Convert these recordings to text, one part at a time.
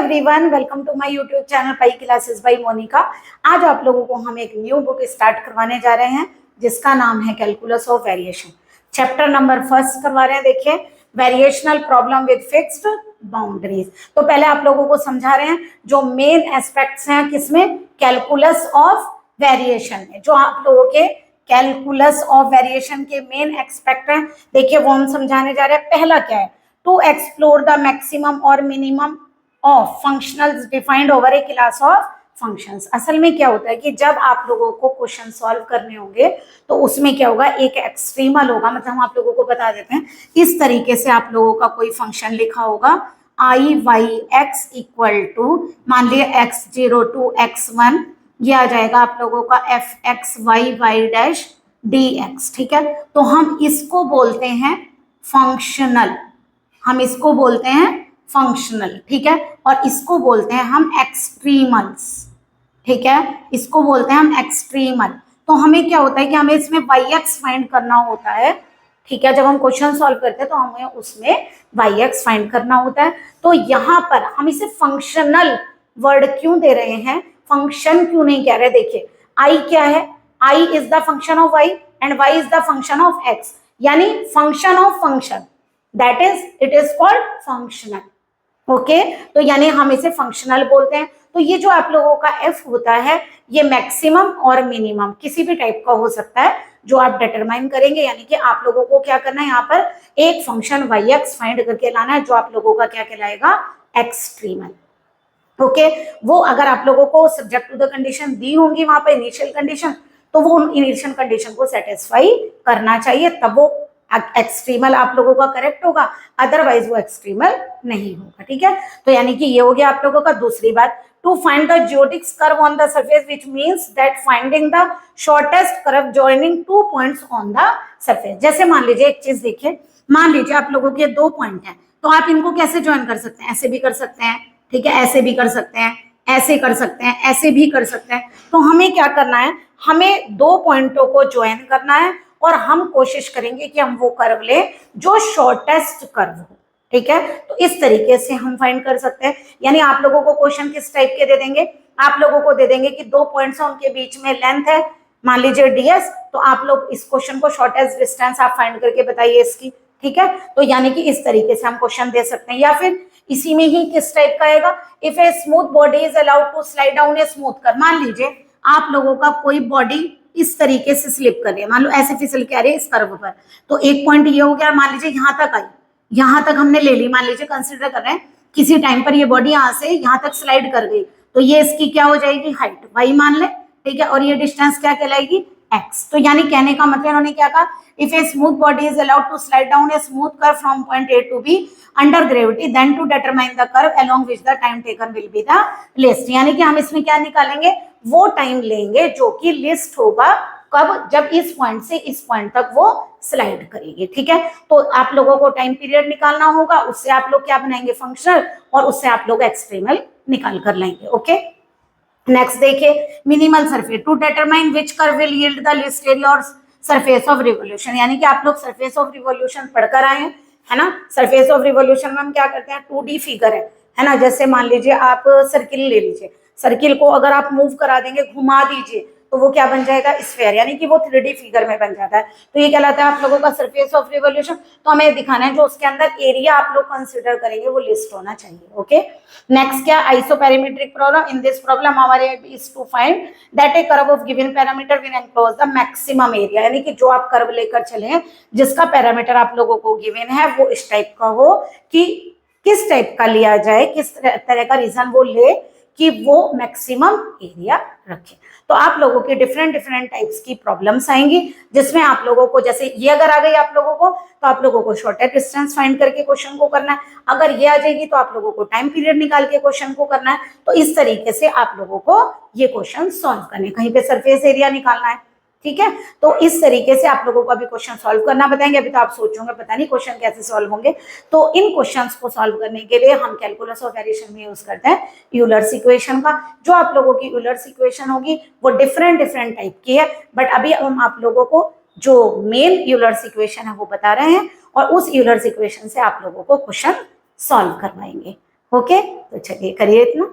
Everyone, welcome to my YouTube channel pi classes by Monika. आज आप लोगों को हम एक न्यू बुक स्टार्ट करवाने जा रहे हैं जिसका नाम है calculus of variation. Chapter number first करवा रहे हैं। देखिए, variational problem with fixed boundaries. तो पहले आप लोगों को समझा रहे हैं जो मेन एस्पेक्ट्स हैं किसमें, कैलकुलस ऑफ वेरिएशन में। जो आप लोगों के कैलकुलस ऑफ वेरिएशन के मेन एस्पेक्ट हैं, देखिए वो हम समझाने जा रहे हैं। पहला क्या है, टू एक्सप्लोर द मैक्सिमम और minimum of functionals defined over A class of functions. असल में क्या होता है कि जब आप लोगों को क्वेश्चन सॉल्व करने होंगे तो उसमें क्या होगा, एक एक्सट्रीमल होगा। मतलब हम आप लोगों को बता देते हैं, इस तरीके से आप लोगों का कोई फंक्शन लिखा होगा आई वाई एक्स इक्वल टू, मान लिया x0 टू x1, ये आ जाएगा आप लोगों का F X Y Y dash D X. ठीक है, तो हम इसको बोलते हैं फंक्शनल, हम इसको बोलते हैं फंक्शनल। ठीक है, और इसको बोलते हैं हम एक्सट्रीमल्स। ठीक है, इसको बोलते हैं हम एक्सट्रीमल। तो हमें क्या होता है कि हमें इसमें वाई एक्स फाइंड करना होता है। ठीक है, जब हम क्वेश्चन सॉल्व करते हैं तो हमें उसमें वाई एक्स फाइंड करना होता है। तो यहाँ पर हम इसे फंक्शनल वर्ड क्यों दे रहे हैं, फंक्शन क्यों नहीं कह रहे। देखिए आई क्या है, I is the function of Y and Y is the function of X, यानी function of function, that is it is called functional. Okay, तो यानी हम इसे फंक्शनल बोलते हैं। तो ये जो आप लोगों का एफ होता है, ये मैक्सिमम और मिनिमम किसी भी टाइप का हो सकता है जो आप डिटरमाइन करेंगे। यानी कि आप लोगों को क्या करना है, यहाँ पर एक फंक्शन वाई एक्स फाइंड करके लाना है जो आप लोगों का क्या कहलाएगा, एक्सट्रीमल। ओके, वो अगर आप लोगों को सब्जेक्ट टू द कंडीशन दी होंगी वहां पर इनिशियल कंडीशन, तो वो उन इनिशियल कंडीशन को सेटिस्फाई करना चाहिए, तब वो एक्सट्रीमल आप लोगों का करेक्ट होगा, अदरवाइज वो एक्सट्रीमल नहीं होगा। ठीक है, तो यानी कि ये हो गया आप लोगों का। दूसरी बात, to find the geodesics curve on the surface which means that finding the shortest curve joining two points on the surface. जैसे मान लीजिए एक चीज देखिए, मान लीजिए आप लोगों के दो पॉइंट हैं, तो आप इनको कैसे ज्वाइन कर सकते हैं, ऐसे भी कर सकते हैं। ठीक है, ऐसे भी कर सकते हैं, ऐसे कर सकते हैं, ऐसे भी कर सकते हैं। तो हमें क्या करना है, हमें दो पॉइंटों को ज्वाइन करना है और हम कोशिश करेंगे कि हम वो कर्व ले जो शॉर्टेस्ट कर्व हो। ठीक है, तो इस तरीके से हम फाइंड कर सकते हैं। यानी आप लोगों को क्वेश्चन किस टाइप के दे देंगे, आप लोगों को दे देंगे कि दो पॉइंट्स हैं, उनके बीच में लेंथ है मान लीजिए डीएस, तो आप लोग इस क्वेश्चन को शॉर्टेस्ट डिस्टेंस आप फाइंड करके बताइए इसकी। ठीक है, तो यानी कि इस तरीके से हम क्वेश्चन दे सकते हैं। या फिर इसी में ही किस टाइप का आएगा, if a smooth body is allowed to slide down a smooth curve. मान लीजिए आप लोगों का कोई बॉडी इस तरीके से स्लिप कर रही है, मान लो ऐसे फिसल के आ रही है इस कर्व पर, तो एक पॉइंट ये हो गया, मान लीजिए यहाँ तक आई, यहाँ तक हमने ले ली, मान लीजिए कंसिडर कर रहे हैं किसी टाइम पर ये बॉडी यहाँ से यहाँ तक स्लाइड कर गई, तो ये इसकी क्या हो जाएगी, हाइट वाई मान ले। ठीक है, और ये डिस्टेंस क्या कहलाएगी, एक्स। तो यानी कहने का मतलब उन्होंने क्या कहा, if a smooth body is allowed to slide down a smooth curve from point A to B under gravity, then to determine the curve along which the time taken will be the least. यानी कि हम इसमें क्या निकालेंगे, वो time लेंगे जो कि लिस्ट होगा, कब, जब इस पॉइंट से इस पॉइंट तक वो स्लाइड करेगी। ठीक है, तो आप लोगों को टाइम पीरियड निकालना होगा, उससे आप लोग क्या बनाएंगे, फंक्शनल, और उससे आप लोग एक्सट्रीमल निकाल कर लाएंगे। ओके, नेक्स्ट देखिए, minimal surface, to determine which curve will yield the least area और सरफेस ऑफ रिवोल्यूशन। यानी कि आप लोग सरफेस ऑफ रिवोल्यूशन पढ़कर आए हैं, है ना। सरफेस ऑफ रिवोल्यूशन में हम क्या करते हैं, 2D फिगर है ना। जैसे मान लीजिए आप सर्किल ले लीजिए, सर्किल को अगर आप मूव करा देंगे, घुमा दीजिए, तो वो क्या बन जाएगा, स्फीयर, यानी कि वो 3D फिगर में बन जाता है। तो ये कहलाता है आप लोगों का सरफेस ऑफ रिवोल्यूशन। तो हमें दिखाना है जो उसके अंदर एरिया आप लोग कंसीडर करेंगे वो लिस्ट होना चाहिए। ओके, नेक्स्ट क्या, isoperimetric problem. In this problem our aim is to find that a curve of given parameter will enclose the maximum area. यानी कि जो आप कर्व लेकर चले जिसका पैरामीटर आप लोगों को गिवन है वो इस टाइप का हो कि किस टाइप का लिया जाए, किस तरह का रीजन वो ले कि वो मैक्सिमम एरिया रखे। तो आप लोगों के डिफरेंट डिफरेंट टाइप्स की प्रॉब्लम्स आएंगी, जिसमें आप लोगों को, जैसे ये अगर आ गई आप लोगों को, तो आप लोगों को शॉर्टेस्ट डिस्टेंस फाइंड करके क्वेश्चन को करना है। अगर ये आ जाएगी तो आप लोगों को टाइम पीरियड निकाल के क्वेश्चन को करना है। तो इस तरीके से आप लोगों को ये क्वेश्चन सॉल्व करने, कहीं पे सरफेस एरिया निकालना है। ठीक है, तो इस तरीके से आप लोगों को अभी क्वेश्चन सॉल्व करना बताएंगे। अभी तो आप सोचोगे पता नहीं क्वेश्चन कैसे सॉल्व होंगे, तो इन क्वेश्चंस को सॉल्व करने के लिए हम कैलकुलस ऑफ वेरिएशन में यूज करते हैं यूलर्स इक्वेशन का। जो आप लोगों की यूलर्स इक्वेशन होगी वो डिफरेंट डिफरेंट टाइप की है, बट अभी हम आप लोगों को जो मेन यूलर्स इक्वेशन है वो बता रहे हैं, और उस यूलर्स इक्वेशन से आप लोगों को क्वेश्चन सॉल्व करवाएंगे। ओके, तो चलिए करिए इतना।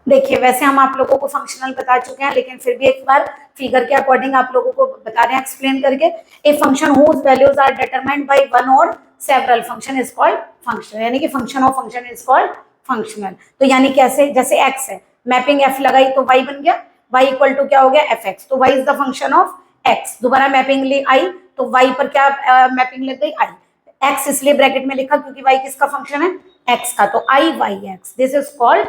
देखिए वैसे हम आप लोगों को फंक्शनल बता चुके हैं, लेकिन फिर भी एक बार फिगर के अकॉर्डिंग आप लोगों को बता रहे हैं एक्सप्लेन करके। A function whose values are determined by one और several function is called functional, यानी कि function of function is called functional. तो यानी कैसे, जैसे एक्स है, मैपिंग एफ लगाई तो वाई बन गया, वाई इक्वल टू क्या हो गया एफ एक्स, तो Y is the function of X. दोबारा मैपिंग ली आई तो वाई पर क्या मैपिंग लग गई आई, एक्स इसलिए ब्रैकेट में लिखा क्योंकि वाई किसका फंक्शन है, एक्स का, तो I Y X, this is called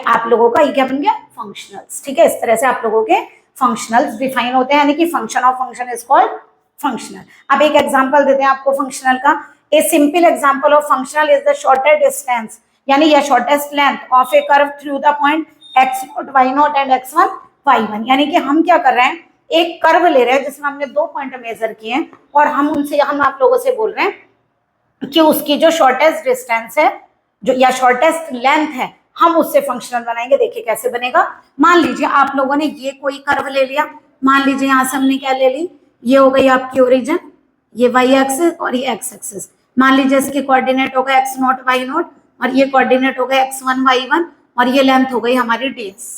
आप लोगों का ये क्या बन गया फंक्शनल्स। ठीक है, इस तरह से आप लोगों के फंक्शनल्स डिफाइन होते हैं, यानी कि function of function is called functional. अब एक एग्जांपल देते हैं आपको फंक्शनल का। A simple example of functional is the shortest distance, यानी या shortest length of a curve through the point X nought Y nought and X one Y one. यानी कि हम क्या कर रहे हैं, एक कर्व ले रहे हैं जिसमें हमने 2 पॉइंट मेजर किए हैं और हम आप लोगों से बोल रहे हैं कि उसकी जो शॉर्टेस्ट डिस्टेंस है जो या शॉर्टेस्ट लेंथ है हम उससे फंक्शनल बनाएंगे। देखिए कैसे बनेगा। मान लीजिए आप लोगों ने ये कोई कर्व ले लिया, मान लीजिए यहां से हमने क्या ले ली, ये हो गई आपकी ओरिजिन, ये वाई एक्सिस और ये एक्स एक्सिस। मान लीजिए इसके कोऑर्डिनेट होगा एक्स नॉट वाई नॉट और ये कोऑर्डिनेट होगा एक्स वन वाई वन और ये लेंथ हो गई हमारी डीएस।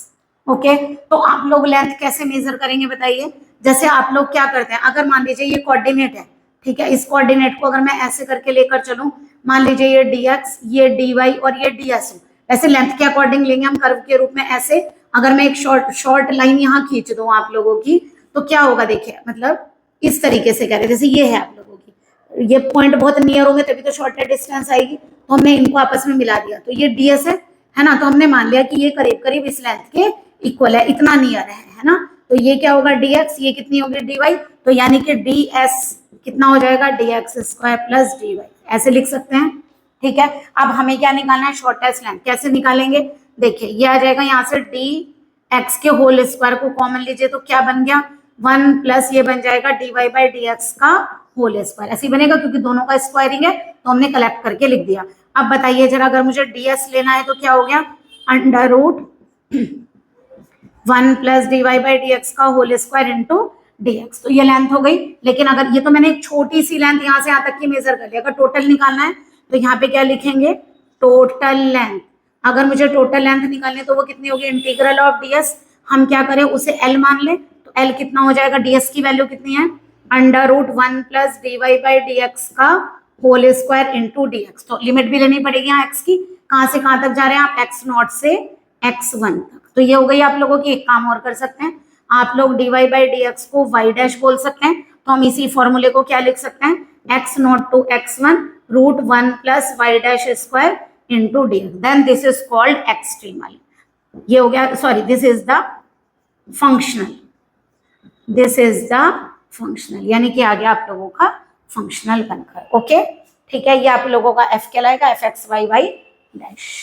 ओके, तो आप लोग लेंथ कैसे मेजर करेंगे बताइए। जैसे आप लोग क्या करते हैं, अगर मान लीजिए ये कोऑर्डिनेट है, ठीक है, इस कोऑर्डिनेट को अगर मैं ऐसे करके लेकर चलूं, मान लीजिए ये dx, ये dy और ये ds, ऐसे लेंथ के अकॉर्डिंग लेंगे हम कर्व के रूप में। ऐसे अगर मैं एक शॉर्ट लाइन यहाँ खींच दूं आप लोगों की तो क्या होगा, देखिए मतलब इस तरीके से कह रहे, जैसे ये है आप लोगों की, ये पॉइंट बहुत नियर होंगे तभी तो शॉर्टेस्ट डिस्टेंस आएगी, तो हमने इनको आपस में मिला दिया, तो ये ds है ना, तो हमने मान लिया कि ये करीब करीब इस लेंथ के इक्वल है, इतना नियर है ना। तो ये क्या होगा dx, ये कितनी होगी dy, तो यानी कि ds कितना हो जाएगा dx स्क्वायर प्लस dy, ऐसे लिख सकते हैं। ठीक है, अब हमें क्या निकालना है, शॉर्टेस्ट लेंथ। कैसे निकालेंगे, देखिए ये आ जाएगा यहाँ से dx के होल स्क्वायर को कॉमन लीजिए तो क्या बन गया 1 प्लस ये बन जाएगा dy बाई dx का होल स्क्वायर, ऐसे बनेगा क्योंकि दोनों का स्क्वायरिंग है तो हमने कलेक्ट करके लिख दिया। अब बताइए जरा, अगर मुझे ds लेना है तो क्या हो गया under root 1 plus dy by dx का होल स्क्वायर इंटू dx, तो ये लेंथ हो गई। लेकिन अगर ये तो मैंने एक छोटी सी लेंथ यहाँ से यहाँ तक की मेजर कर लिया, अगर टोटल निकालना है तो यहाँ पे क्या लिखेंगे टोटल लेंथ। अगर मुझे टोटल लेंथ निकालनी है तो वो कितनी होगी, इंटीग्रल ऑफ ds, हम क्या करें उसे l मान लें, तो l कितना हो जाएगा, ds की वैल्यू कितनी है under root 1 plus dy by dx का होल स्क्वायर इंटू dx। तो लिमिट भी लेनी पड़ेगी यहाँ x की, कहाँ से कहाँ तक जा रहे हैं आप, x नॉट से x1 तक। तो ये हो गई आप लोगों की। एक काम और कर सकते हैं, आप लोग dy बाई dx को y डैश बोल सकते हैं, तो हम इसी फॉर्मूले को क्या लिख सकते हैं, x naught to x1 root 1 plus y dash square into dx, then this is called extremal. ये हो गया, sorry this is the functional, this is the functional, यानी कि आ गया आप लोगों का फंक्शनल बनकर। ओके ठीक है, ये आप लोगों का f कहलाएगा, F X Y Y dash.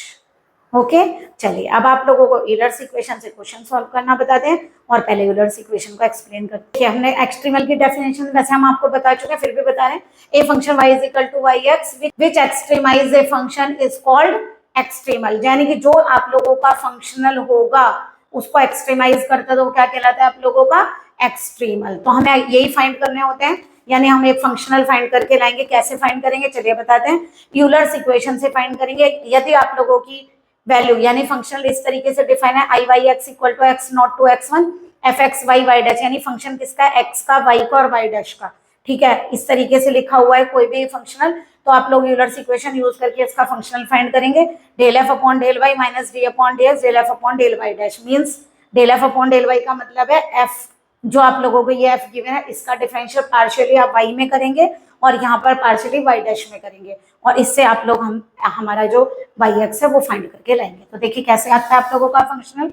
Okay चलिए, अब आप लोगों को यूलर्स इक्वेशन से क्वेश्चन सॉल्व करना बताते हैं और पहले यूलर्स इक्वेशन को एक्सप्लेन करते हैं। हमने एक्सट्रीमल की डेफिनेशन वैसे हम आपको बता चुके हैं, फिर भी बता रहे हैं। A function y is equal to Y X which extremize a function is called extremal, यानी कि जो आप लोगों का फंक्शनल होगा उसको एक्सट्रीमाइज करता है तो वो क्या कहलाता है आप लोगों का एक्सट्रीमल। तो हमें यही फाइंड करने होते हैं, यानी हम एक फंक्शनल फाइंड करके लाएंगे। कैसे फाइंड करेंगे चलिए बताते हैं, यूलर्स इक्वेशन से फाइंड करेंगे। यदि आप लोगों की वैल्यू यानी फंक्शनल इस तरीके से डिफाइन है, I Y X equal to X naught to X one F X Y Y dash, यानी फंक्शन किसका है, एक्स का, वाई का और वाई डैश का। ठीक है, इस तरीके से लिखा हुआ है कोई भी फंक्शनल, तो आप लोग यूलर्स इक्वेशन यूज करके इसका फंक्शनल फाइंड करेंगे। Del F upon del Y minus D upon D X del F upon del Y dash, means del F upon del Y का मतलब है एफ, जो आप लोगों को ये एफ गिवन है इसका डिफरेंशियल पार्शियली आप वाई में करेंगे और यहाँ पर पार्शियली वाई डैश में करेंगे, और इससे आप लोग हमारा जो वाई एक्स है वो फाइंड करके लाएंगे। तो देखिए कैसे आता है आप लोगों का फंक्शनल।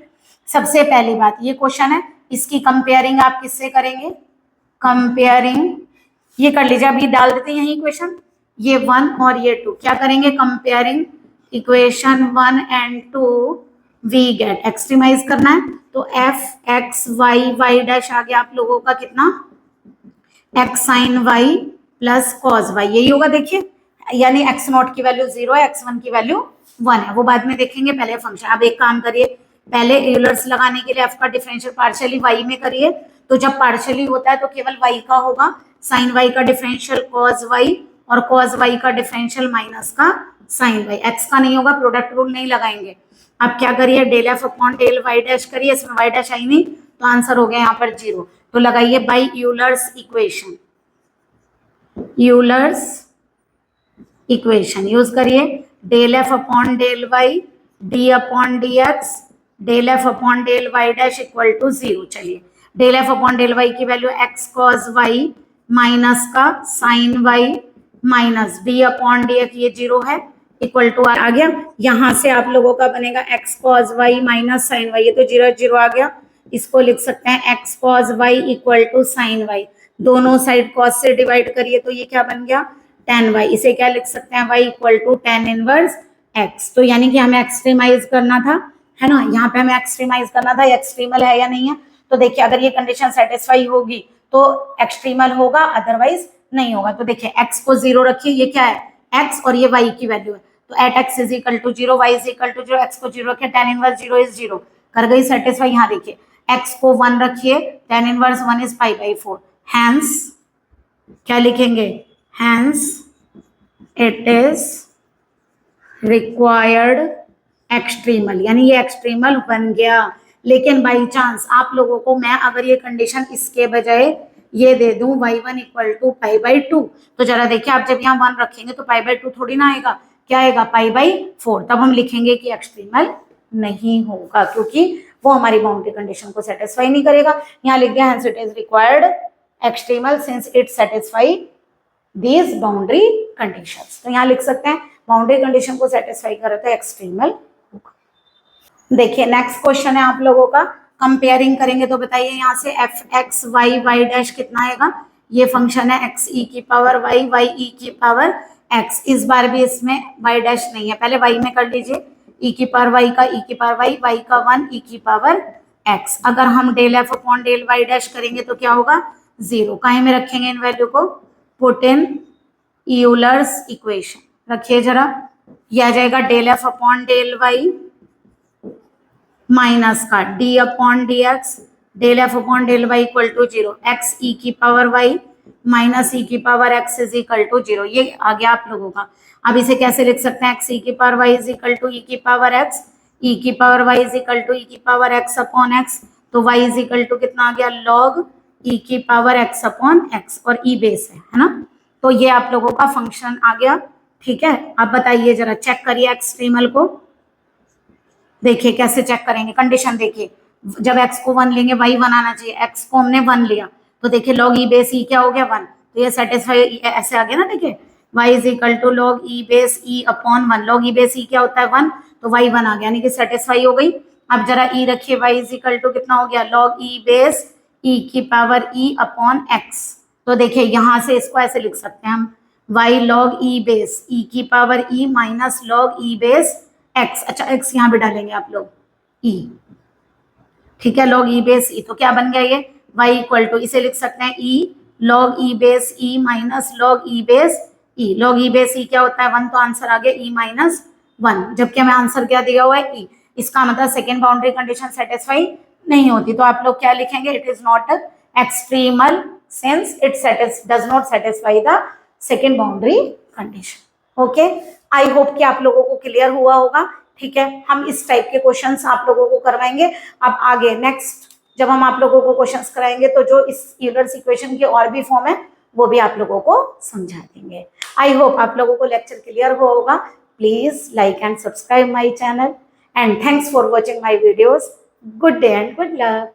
सबसे पहली बात, ये क्वेश्चन है, इसकी कंपेयरिंग आप किससे करेंगे, कंपेयरिंग, ये कर लीजिए, अभी डाल देते हैं यही क्वेश्चन, ये 1 और ये 2 क्या करेंगे, comparing equation 1 and 2 we get, extremize करना है तो F X Y Y dash आ गया आप लोगों का कितना, X sine Y plus cos Y, यही होगा। देखिए यानी एक्स नॉट की वैल्यू 0 है, एक्स वन की वैल्यू 1 है, वो बाद में देखेंगे, पहले फंक्शन। अब एक काम करिए, पहले यूलर्स लगाने के लिए एफ का डिफरेंशियल पार्शियली वाई में करिए, तो जब पार्शियली होता है तो केवल वाई का होगा, साइन वाई का डिफरेंशियल कॉस वाई और कॉस वाई का डिफरेंशियल माइनस का साइन वाई, एक्स का नहीं होगा, प्रोडक्ट रूल नहीं लगाएंगे। अब क्या करिए, del F upon del Y dash करिए, इसमें वाई डैश आई नहीं तो आंसर हो गया यहाँ पर 0। तो लगाइए by Euler's equation, Euler's equation use करिए, del F upon del Y D upon D X del F upon del Y dash equal to 0। चलिए del F upon del Y की value X cos Y minus का sine Y minus D upon D X, ये 0 है, equal to आ गया। यहां से आप लोगों का बनेगा X cos Y minus sine Y, ये तो 0 0 आ गया। इसको लिख सकते हैं X cos Y equal to sine Y, दोनों साइड कॉस से डिवाइड करिए तो ये क्या बन गया tan y। इसे क्या लिख सकते हैं y equal to tan inverse x। तो यानी कि हमें एक्सट्रीमाइज करना था, है ना, यहाँ पे हमें एक्सट्रीमाइज करना था, एक्सट्रीमल है या नहीं है। तो देखिए अगर ये कंडीशन सेटिस्फाई होगी तो एक्सट्रीमल होगा, अदरवाइज नहीं होगा। तो देखिए x को 0 रखिए, ये क्या है x और ये y की वैल्यू है, तो at x is equal to 0, y is equal to 0, x को 0 रखिए, tan इनवर्स 0 इज 0, कर गई सेटिस्फाई। यहाँ देखिए x को 1 रखिए, tan inverse 1 is pi by 4, hence क्या लिखेंगे, hence it is required extremal, यानी ये एक्सट्रीमल बन गया। लेकिन बाई चांस आप लोगों को मैं अगर ये कंडीशन इसके बजाय ये दे दूं y1 equal to pi by 2, तो जरा देखिए आप जब यहाँ 1 रखेंगे तो पाई बाई 2 थोड़ी ना आएगा, क्या आएगा पाई बाई 4, तब हम लिखेंगे कि एक्सट्रीमल नहीं होगा क्योंकि वो हमारी बाउंड्री कंडीशन को सेटिस्फाई नहीं करेगा। यहाँ लिख दिया it is required extremal since it satisfy these boundary conditions. तो यहाँ लिख सकते हैं बाउंड्री कंडीशन को सेटिस्फाई करे तो एक्सट्रीमल होगा। देखिए नेक्स्ट क्वेश्चन है आप लोगों का, कंपेयरिंग करेंगे तो बताइए यहाँ से F X Y Y dash कितना आएगा, ये फंक्शन है एक्स ई की पावर वाई वाई ई की पावर एक्स। इस बार भी इसमें वाई डैश नहीं है, पहले वाई में कर लीजिए, ई की पावर वाई का ई की पावर वाई, वाई का 1 ई की पावर एक्स। अगर हम del F upon del Y dash करेंगे तो क्या होगा 0, काहे में रखेंगे इन वैल्यू को, पुट इन यूलर्स इक्वेशन रखिए जरा, ये आ जाएगा del F upon del Y minus का D upon D X del F upon del Y equal to 0, X E की पावर वाई माइनस ई की power X is equal to 0, ये आ गया आप लोगों का। अब इसे कैसे लिख सकते हैं, एक्स ई की power Y is equal to E की पावर एक्स, ई की power Y is equal to E की पावर एक्स अपॉन एक्स, तो वाई इज इक्वल टू कितना आ गया लॉग ई की पावर एक्स अपॉन एक्स, और ई बेस है ना। तो ये आप लोगों का फंक्शन आ गया, ठीक है। अब बताइए जरा, चेक करिए एक्सट्रीमल को, देखिए कैसे चेक करेंगे, कंडीशन देखिए, जब x को 1 लेंगे y 1 आना चाहिए, x को हमने 1 लिया तो देखिए log e बेस e क्या हो गया 1, तो ये सेटिस्फाई ऐसे आ गया ना, देखिए y is equal to log e base e upon 1, log e base e क्या होता है 1, तो y 1 आ गया, यानी कि सेटिस्फाई हो गई। अब जरा e रखिए, y इज इक्वल टू कितना हो गया log e बेस e की पावर e अपॉन x, तो देखिए यहाँ से इसको ऐसे लिख सकते हैं हम y log e base e की power e minus log e base x, अच्छा x यहाँ भी डालेंगे आप लोग e, ठीक है, log e बेस e, तो क्या बन गया ये y इक्वल टू, इसे लिख सकते हैं e log e base e minus log e base e, log e base e क्या होता है 1, तो आंसर आ गया e माइनस 1, जबकि हमें आंसर क्या दिया हुआ है e, इसका मतलब सेकेंड बाउंड्री कंडीशन सेटिस्फाई नहीं होती, तो आप लोग क्या लिखेंगे, it is not extremal since it does not satisfy the second boundary condition. Okay, I hope कि आप लोगों को क्लियर हुआ होगा, ठीक है। हम इस टाइप के क्वेश्चंस आप लोगों को करवाएंगे। अब आगे नेक्स्ट जब हम आप लोगों को क्वेश्चंस कराएंगे तो जो इस यूलर्स इक्वेशन की और भी फॉर्म है वो भी आप लोगों को समझा देंगे। आई होप आप लोगों को लेक्चर क्लियर हुआ होगा। Please like and subscribe my channel and thanks for watching my videos. Good day and good luck.